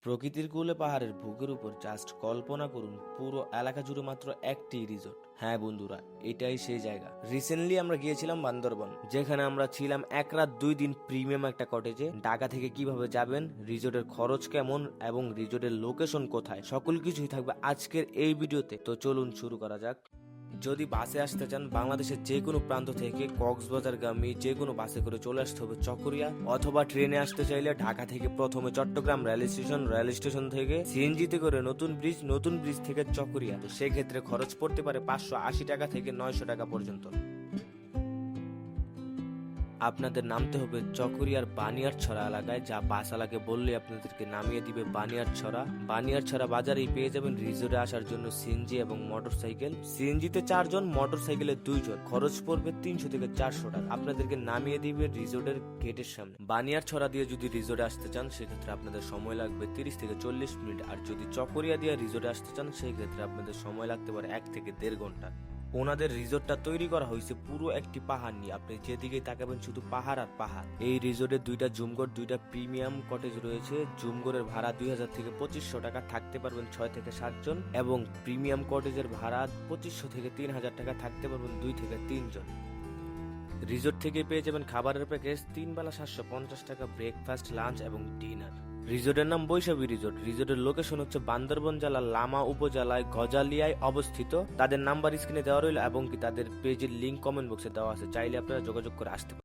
প্রকৃতির কোলে পাহাড়ের বুকের উপর জাস্ট কল্পনা করুন, পুরো এলাকা জুড়ে মাত্র একটি রিসোর্ট। হ্যাঁ বন্ধুরা, এটাই সেই জায়গা। রিসেন্টলি আমরা গিয়েছিলাম বান্দরবন, যেখানে আমরা ছিলাম 1 রাত 2 দিন প্রিমিয়াম একটা কটেজে। ঢাকা থেকে কিভাবে যাবেন, রিসোর্টের খরচ কেমন এবং রিসোর্টের লোকেশন কোথায়, সকল কিছুই থাকবে আজকের এই ভিডিওতে। তো চলুন শুরু করা যাক। যদি বাসে আসতে চান, বাংলাদেশের যে কোনো প্রান্ত থেকে কক্সবাজারগামী যে কোনো বাসে করে চলে আসতে হবে চকরিয়া, অথবা ট্রেনে আসতে চাইলে ঢাকা থেকে প্রথমে চট্টগ্রাম রেল স্টেশন থেকে সিএনজিতে করে নতুন ব্রিজ থেকে চকরিয়া। তো সেক্ষেত্রে খরচ পড়তে পারে 580 টাকা থেকে 900 টাকা পর্যন্ত। আপনাদের নামতে হবে চকরিয়ার বানিয়ারছড়া এলাকায়, যা বাসালাকে বললে আপনাদেরকে নামিয়ে দিবে বানিয়ারছড়া বাজারেই পেয়ে যাবেন রিসোর্টে আসার জন্য সিএনজি এবং মোটরসাইকেল। সিএনজিতে 4 জন, মোটরসাইকেলে 2 জন। খরচ পড়বে 300 থেকে 400 টাকা। আপনাদেরকে নামিয়ে দিবে রিসোর্টের গেটের সামনে। বানিয়ারছড়া দিয়ে যদি রিসোর্টে আসতে চান, সেক্ষেত্রে আপনাদের সময় লাগবে 30 থেকে 40 মিনিট। আর যদি চকরিয়া দিয়ে রিসোর্টে আসতে চান, সেই ক্ষেত্রে আপনাদের সময় লাগতে পারে 1 থেকে 1.5 ঘন্টা। ওনাদের রিসোর্টটা তৈরি করা হয়েছে পুরো একটি পাহাড় নিয়ে। আপনি যেদিকে তাকাবেন শুধু পাহাড় আর পাহাড়। এই রিসোর্টে 2টা জুমঘর, 2টা প্রিমিয়াম কটেজ রয়েছে। জুমঘরের ভাড়া 2000 থেকে 2500 টাকা, থাকতে পারবেন 6 থেকে 7 জন। এবং প্রিমিয়াম কটেজের ভাড়া 2500 থেকে 3000 টাকা, থাকতে পারবেন 2 থেকে 3 জন। রিসোর্ট থেকে পেয়ে যাবেন খাবারের প্যাকেজ, 3 বেলা 750 টাকা, ব্রেকফাস্ট, লাঞ্চ এবং ডিনার। রিসোর্টের নাম বৈশাখী রিসোর্ট। রিসোর্টের লোকেশন হচ্ছে বান্দরবন জেলার লামা উপজেলায় গজালিয়ায় অবস্থিত। তাদের নাম্বার স্ক্রিনে দেওয়া রইল এবং তাদের পেজের লিংক কমেন্ট বক্সে দেওয়া আছে, চাইলে আপনারা যোগাযোগ করে আসতে পারেন।